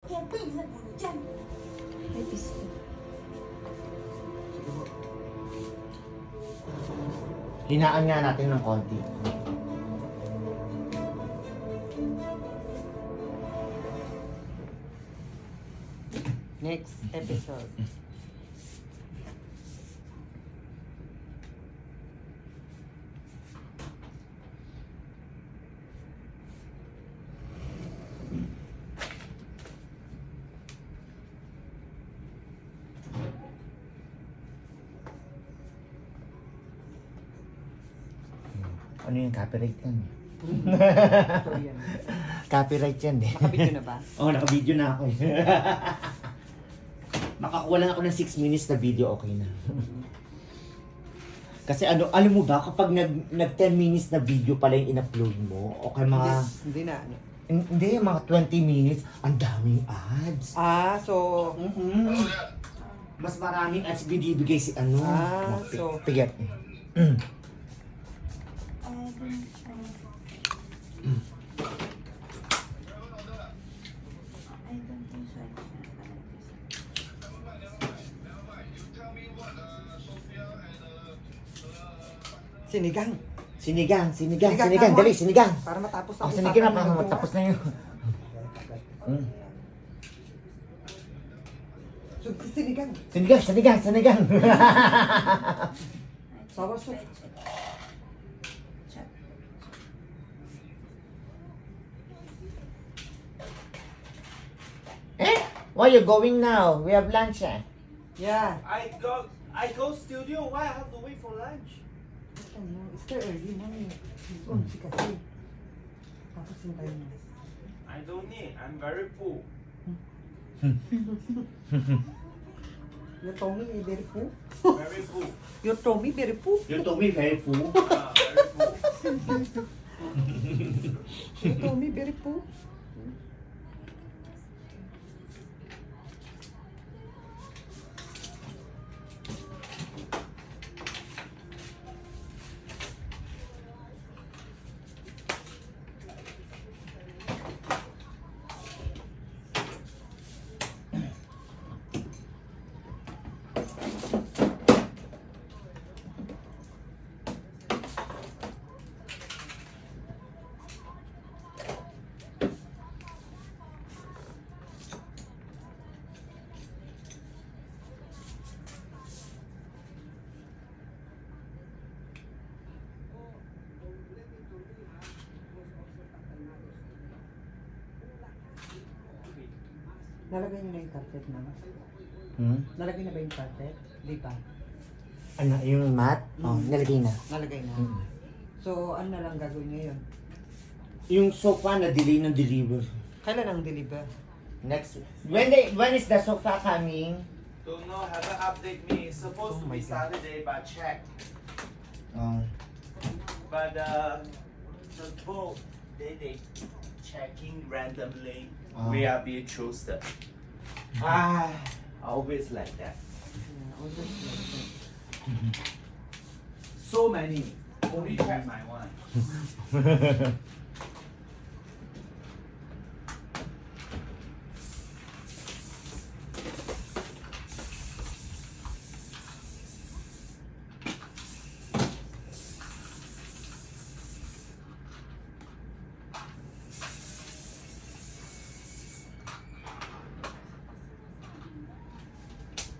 Kaya bilisan mo na dyan. May pisto. Hinaan nga natin ng konti. Next episode. Ano yung copyright yan? Korean. Copyright yan eh. Nakabidyo na ba? Oo, naka-video na ako eh. Makakuha lang ako ng 6 minutes na video, okay na. Kasi ano, alam mo ba, kapag nag 10 minutes na video pala yung in-upload mo, o kaya mga, Hindi na. Ano? hindi, mga 20 minutes, ang daming ads. Ah, so... Mas maraming ads binibigay si ano. Ah, so- Pigat. I don't think so. Sinigang. Sinigang. Sinigang, Dali, tama. sinigang. Para matapos Oh, ang sinigang na, usapan para ng matapos na yun. Mm. So, sinigang. Sinigang. Sour soup. Where you going now? We have lunch eh. Yeah. I go studio. Why I have to wait for lunch? Ano, it's still early, mommy. This one, si kasi. Tapos hintayin mo. I don't need. I'm very full. Your tummy is very full. Very full. Your tummy very full. You told me very full. Very full. Your tummy very full. Nalagay niyo na yung carpet na. Nalagay na ba yung carpet? Di ba? Ano, yung mat? Oh, nilagay na. Nalagay na. So, ano na lang gagawin ngayon? Yung sofa na delay ng deliver. Kailan ang deliver? Next. When is the sofa coming? Don't know. Haven't update me. It's supposed Oh to my be God. Saturday, but check. Oh. But the boat they checking randomly. Oh. We are being chosen. Always like that. Yeah, all just like that. So many. Only check my one.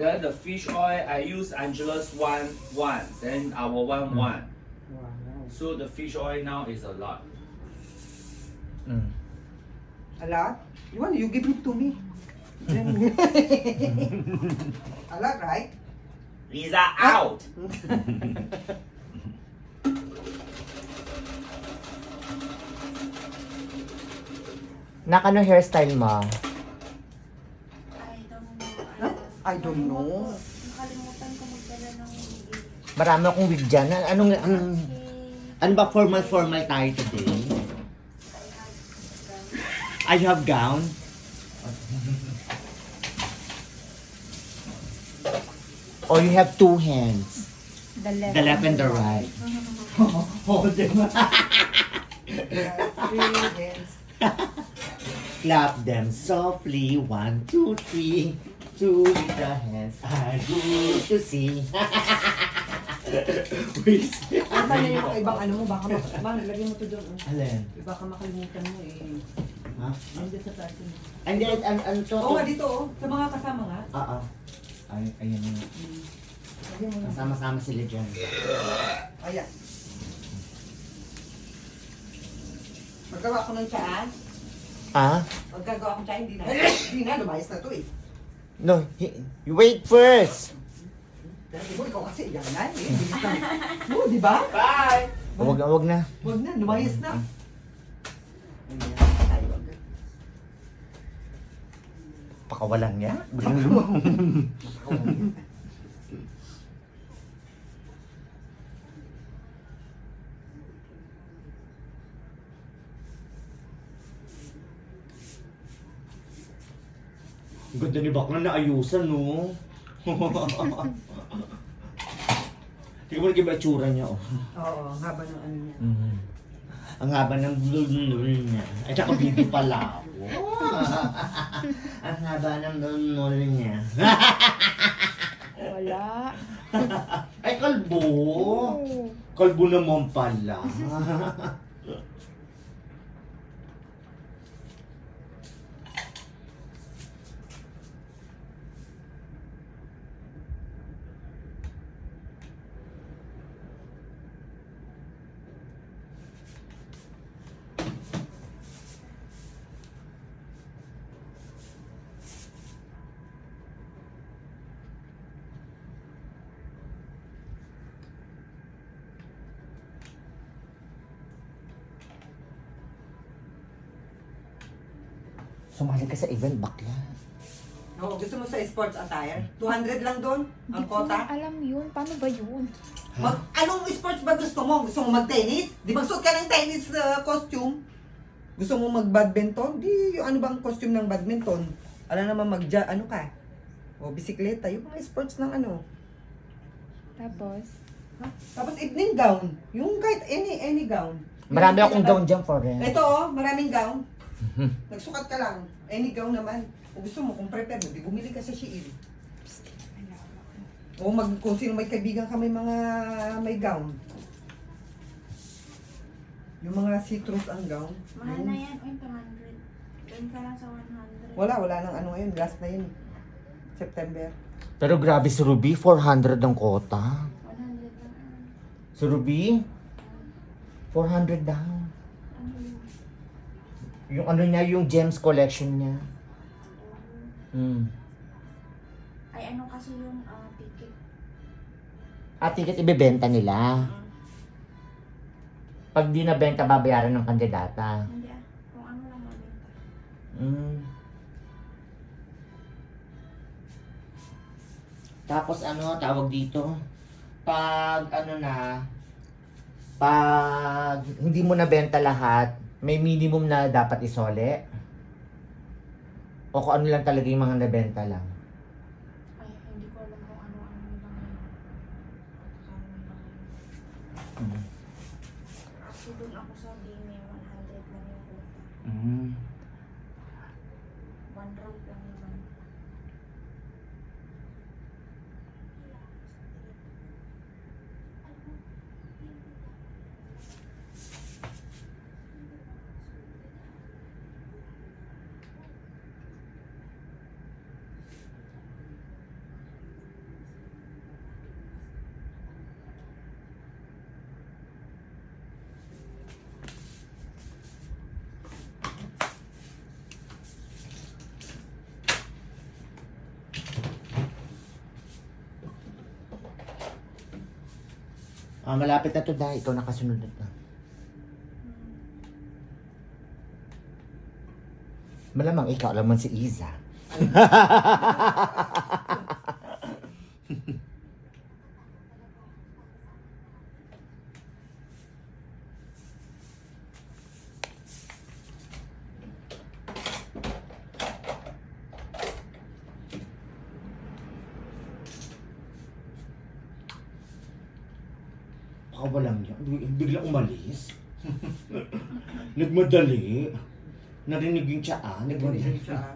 Then the fish oil I use Angela's one, then our one. Wow. So the fish oil now is a lot. A lot? You give it to me. Then, a lot, right? Lisa out. Nakano hairstyle mo? I don't know. I don't know. Nakalimutan ko magdala ng wig. Marami akong wig dyan. Ano ba formal tayo today? I have gown. Or you have two hands. The left and the right. Hold them. Three hands. Clap them softly. 1, 2, 3. Two little hands are good to see. Wait. Asa na yung ibang ano mo, baka lagay mo to doon. Alin? Baka makalimutan mo eh. Ha? Nandiyan sa taas yun. Hindi, ano to? Oo nga dito oh. Sa mga kasama nga. Oo. Ay, ayan na. Lagyan mo na. Sama-sama sila dyan. Ayan. Maggawa ko ng tsaa. Ah? Magagawa ko tsaa, hindi na. Hindi na, lumayas na to eh. No, you wait first. Dati mo, ikaw kasi yan na eh. Bilis na. Oo, di ba? Bye! Wag na. Huwag na, lumayas na. Pakawalan niya. Ganda ni Bakla na ayusan, no? Tingnan mo na itsura niya, oh. Oo, ang haba ng ano niya. Ang haba ng blul niya. At saka baby pala. Ang haba ng blul niya. Wala. Ay, kalbo. Kalbo naman pala. Sumali ka sa event, bakla. Oo, gusto mo sa sports attire? 200 lang doon, ang Hindi ko kota. na alam yun. Paano ba yun? Anong sports ba gusto mo? Gusto mo mag-tennis? Di magsuot ka ng tennis costume? Gusto mo mag-badminton? Di, yung ano bang costume ng badminton? Alam naman ano ka? O bisikleta, yung mga sports ng ano. Tapos? Ha? Tapos evening gown. Yung kahit any gown. Marami akong gown dyan for it. Ito oh, maraming gown. Nagsukat ka lang. Any gown naman. Kung gusto mo, kung prepare mo, di bumili ka sa Shein. O kung sino may kaibigan ka may mga may gown. Yung mga citrus ang gown. Mahal na yan. Uy, 200. Doon ka lang sa 100. Wala nang ano ngayon. Last na yun. September. Pero grabe si Ruby, 400 ang kota. 100 lang. Si Ruby, 400 daw. Ano yun? Yung ano niya, yung gems collection niya. Ay, ano kasi yung ticket? At ticket ibebenta nila. Pag di nabenta, babayaran ng kandidata. Hindi kung ano lang mabenta. Tapos ano, tawag dito? Pag pag hindi mo nabenta lahat, may minimum na dapat isole. O kung ano lang talaga yung mga nabenta lang. Ay, hindi ko alam kung ano-ano yung mga yun. Kasi doon ako sa Dime, 100 lang yung quota. 1 round lang naman. Malapit na to dahil ikaw nakasunod na. Malamang ikaw naman si Iza. Walang yan. Biglang umalis. Nagmadali. Narinig yung tsa, Nagmamahal siya.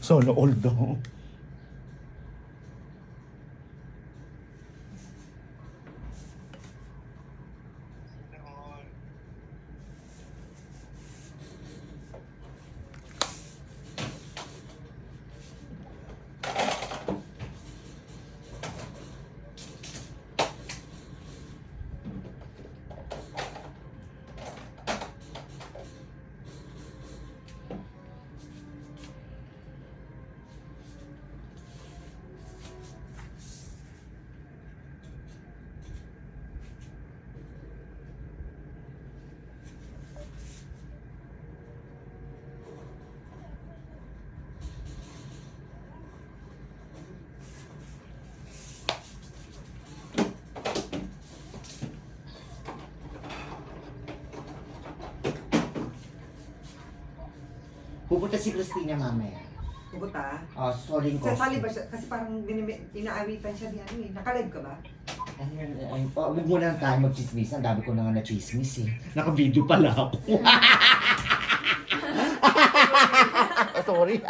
Sana all daw. Pupunta si Christina mamaya. Pupunta. Oh, sorry ko. Sasali ba siya? Kasi parang inaawitan siya ni ano eh. Nakalive ka ba? Huwag mo lang tayo mag-chismis. Ang dami ko na nga na-chismis eh. Naka-video pala ako. Sorry.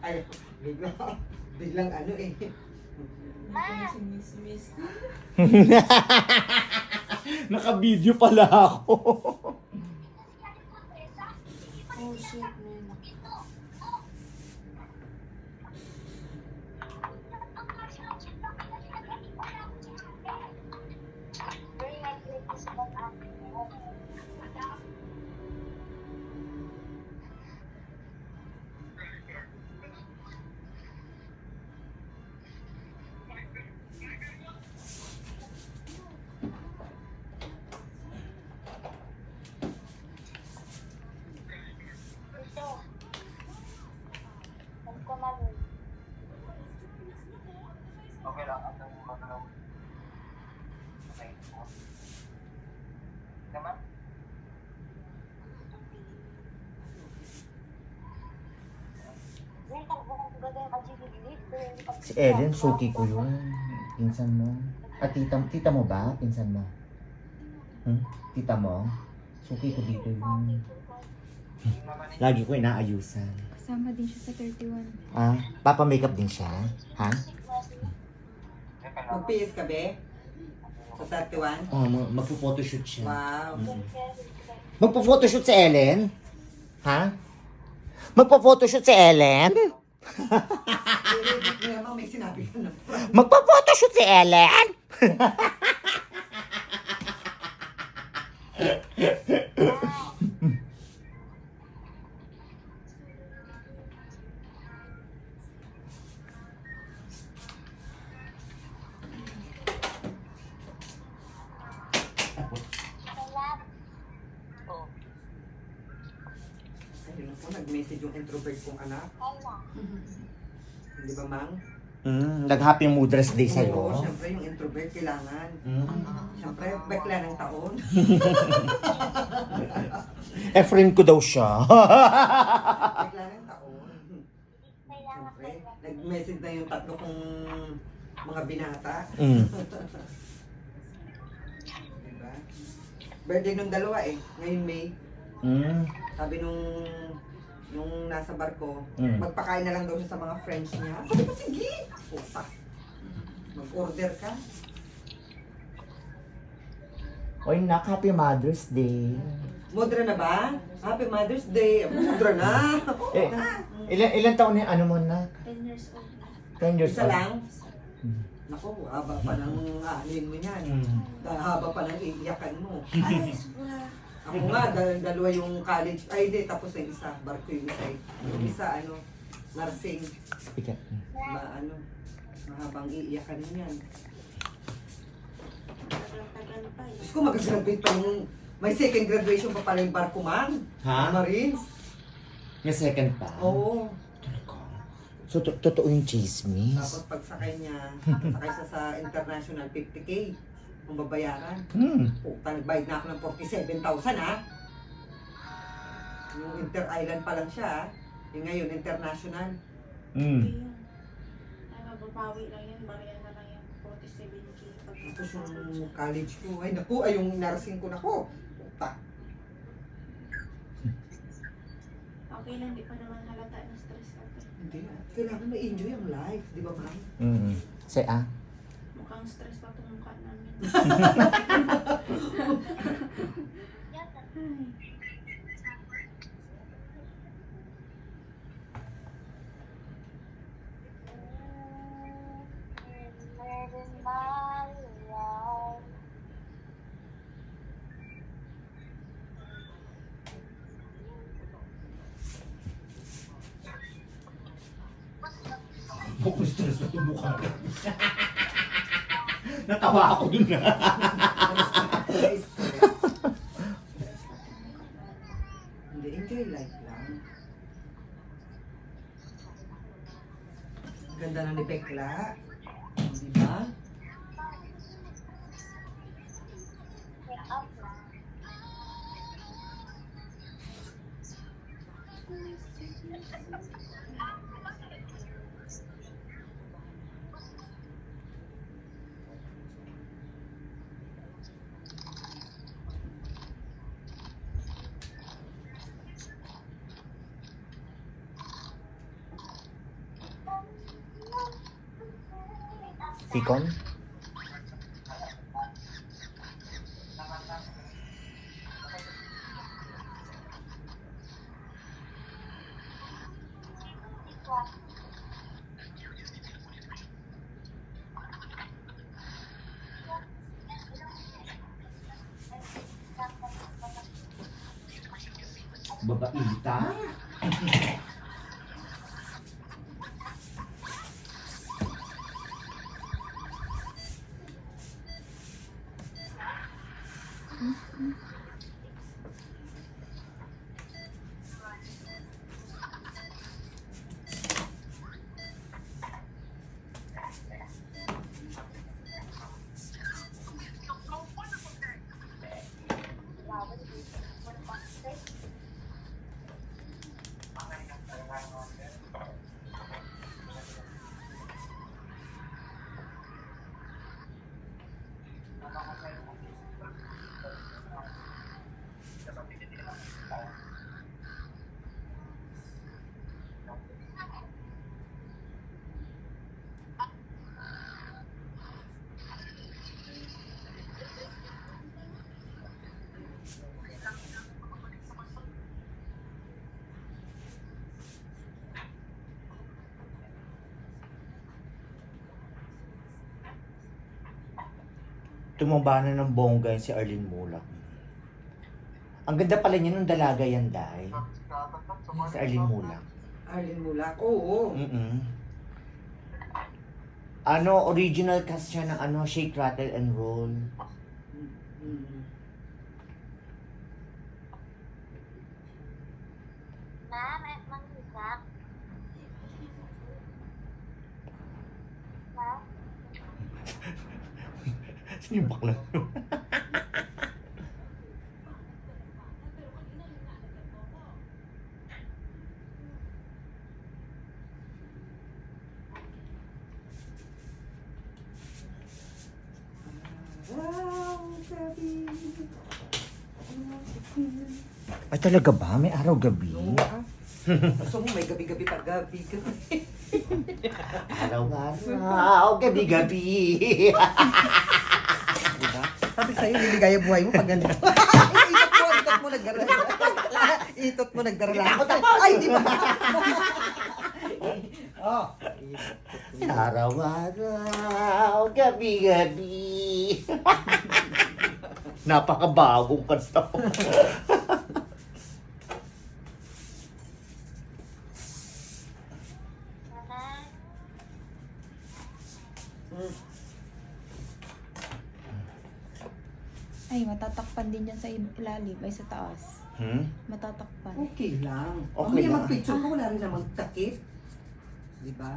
Ay, biglang ano eh. Naka-video pala ako. Oh shit, man. Okay lang, at ang magalaw. Okay. Naman? Si Ellen, suki ko yun. Pinsan mo. At tita mo ba? Pinsan mo? Tita mo? Suki ko dito yun. Lagi ko inaayusan. Kasama din siya sa 31. Ah, papa-makeup din siya? Ha? Mag-PS ka be? Sa 31? Oh, magpo-photoshoot siya. Wow. Magpo-photoshoot si Ellen? Ha? Magpo-photoshoot si Ellen? Naman may sinabi ka na. Magpo-photoshoot si Ellen? Ayun po, nag-message yung introvert kong anak. Hindi ba, Mang? Nag-happy Mother's Day Oo, sa'yo. syempre yung introvert kailangan. Syempre, bakla ng taon. Friend ko daw siya. Bakla ng taon. Syempre, nag-message na yung tatlo kong mga binata. Diba? Birthday nung dalawa eh. Ngayon May. Sabi nung nasa barko, magpakain na lang daw siya sa mga friends niya. Sabi ko, sige! Puta. Mag-order ka. Oy, nak, happy Mother's Day. Mudra na ba? Happy Mother's Day. Mudra na. Eh, ilan taon na yung ano mo na? 10 years old na. 10 years Isa old? lang. Naku, haba pa ng alin mo yan. Haba pa ng iiyakan mo. Ay, sobra. Ako nga, dalawa yung college. Ay, di, tapos na yung isa. Barko yung isa. Yung isa, nursing. Ikat. Mahabang iiyakan mo yan. Tagal-tagal pa eh. Diyos ko, mag-graduate pa yung... May second graduation pa pala yung barko man. Ha? Marines. May second pa? Oo. So, totoo yung chismis? Tapos pagsakay niya, sakay siya sa international 50K. Kung babayaran. Puta, nagbayad na ako ng 47,000 ha. Yung inter-island pa lang siya ha. Yung ngayon, international. Hindi yun. Ay, mababawi lang yun. Bariya na lang yung 47K. Tapos yung college ko, ay naku, ay yung nursing ko naku. Puta. Okay lang, di pa naman halata na stress ako. Hindi. Kailangan ma-enjoy ang life, di ba ma'am? Say ah? Mukhang stress pa itong mukha namin. Mukhang stress na itong mukha. Natawa ako dun na. Hindi, enjoy life lang. Ganda na ni Bekla. Di ba? Tikon? Babaita? Tumaba na ng bongga yun si Arlene Mulak. Ang ganda pala niya nung dalaga yan, Day. Si Arlene Mulak. Arlene Mulak, oo. Original cast siya ng Shake, Rattle, and Roll. Ma'am, mag-isak. Ma'am? Sino yung bakla? Ay, talaga ba? May araw-gabi? Gusto mo may gabi-gabi pa gabi. Araw-araw, gabi-gabi. Diba? Sabi sa'yo, liligaya buhay mo pag ganito. Ikot mo nagdarala. Itot mo nagdarala. Ay, di ba? Oh. Araw-araw, gabi-gabi. Napakabagong kanta po. Mama, Ay, matatakpan din dyan sa ilalim. Ay, sa taas. Matatakpan. Okay lang. Okay Mamaya lang. mag-picture ko, wala rin namang takip. Di ba?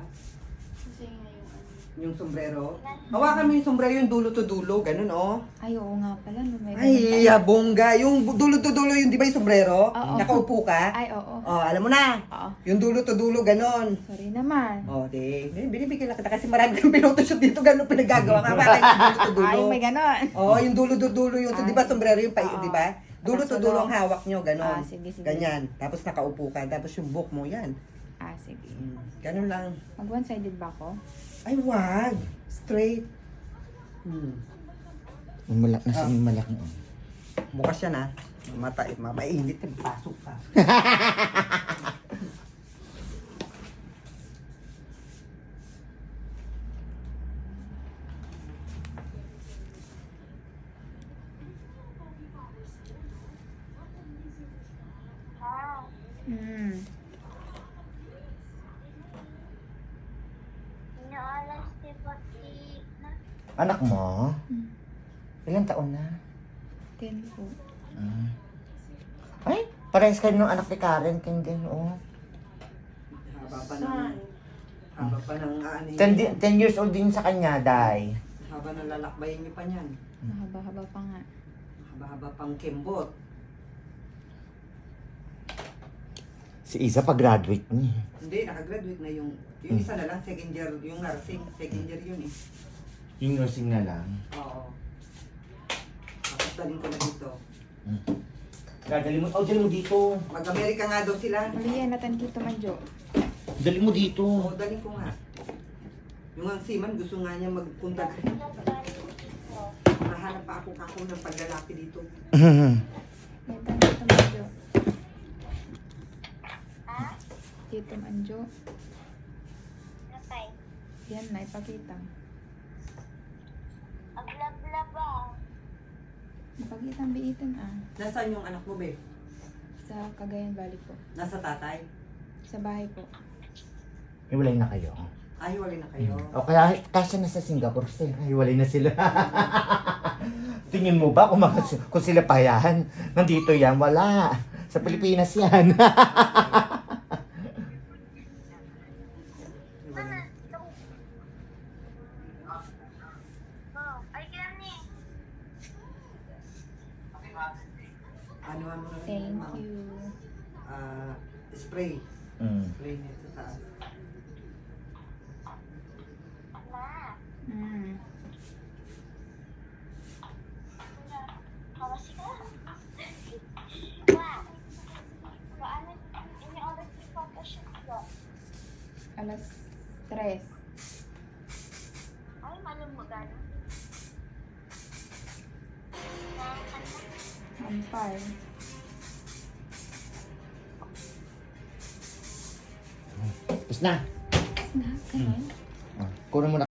Kasi nga yung ano. Yung sombrero. Hawakan mo yung sombrero, yung dulo to dulo. Ganun, oh. Ay, oo nga pala. No, may Ay, bongga. Yung dulo to dulo, yung di ba yung sombrero? Oo. Nakaupo ka? Ay, oo. Oh, alam mo na. Oo. Yung dulo to dulo, ganun. Sorry naman. Oh, binibigyan lang kita kasi marami kang pinotoshoot dito, ganun pinagagawa ka. Bakit yung dulo to dulo? Ay, may ganon. Oh, yung dulo to dulo, yung, di ba sombrero yung Oo. di ba? Dulo to dulo ang hawak nyo, ganun. Sige, sige. Ganyan. Tapos nakaupo ka, tapos yung book mo, yan. Sige. Ganun lang. Mag one-sided ba ako? Ay, wag. Straight. Nasa malaki. Bukas yan, ha. Mainit. Pasok ka. ha? Inaalas si Pati na. Anak mo? Ilang taon na? 10 po. Ay, parehas kayo nung anak ni Karen. Kaya din, oh. Haba pa ng... Haba pa ng... 10 years old din sa kanya, Day. Haba ng lalakbayin nyo pa niyan. Mahaba-haba pa nga. Haba-haba pang kembot. Si Isa pag-graduate niya. Hindi, nakagraduate na yung... Yung isa na lang, second year, yung nursing. Second year yun, eh. Yung nursing na lang. Oo. Tapos dalhin ko na dito. Dali mo, dali mo dito. Mag-Amerika nga daw sila. Mali yan natin Tito Manjo. Dali mo dito. Oo, dalhin ko nga. Yung ang Siman, gusto nga niya magpunta. Mahanap pa ako ng paglalaki dito. Yan tayo Tito Manjo. Ha? Tito Manjo. Napay. Yan, naipakita. Ang lab-lab ah. Napakitang biitan Nasaan yung anak mo, babe? Sa Cagayan Valley po. Nasa tatay? Sa bahay po. Hiwalay na kayo. Ay, wala na kayo. O kaya kasya na sa Singapore sila. Hiwalay na sila. Tingin mo ba kung sila pa yan? Nandito yan? Wala. Sa Pilipinas yan. Oh, ay kaya ni. Ano mo na Thank you. Spray. Mm. Spray niya sa taas. Ma. Kawas ka. Wow. Paano ini oras yung photoshoot ko? Alas 3. Ay, malum mo gano'n. Ampar. Tapos na. Na, ganun. Kunin mo na.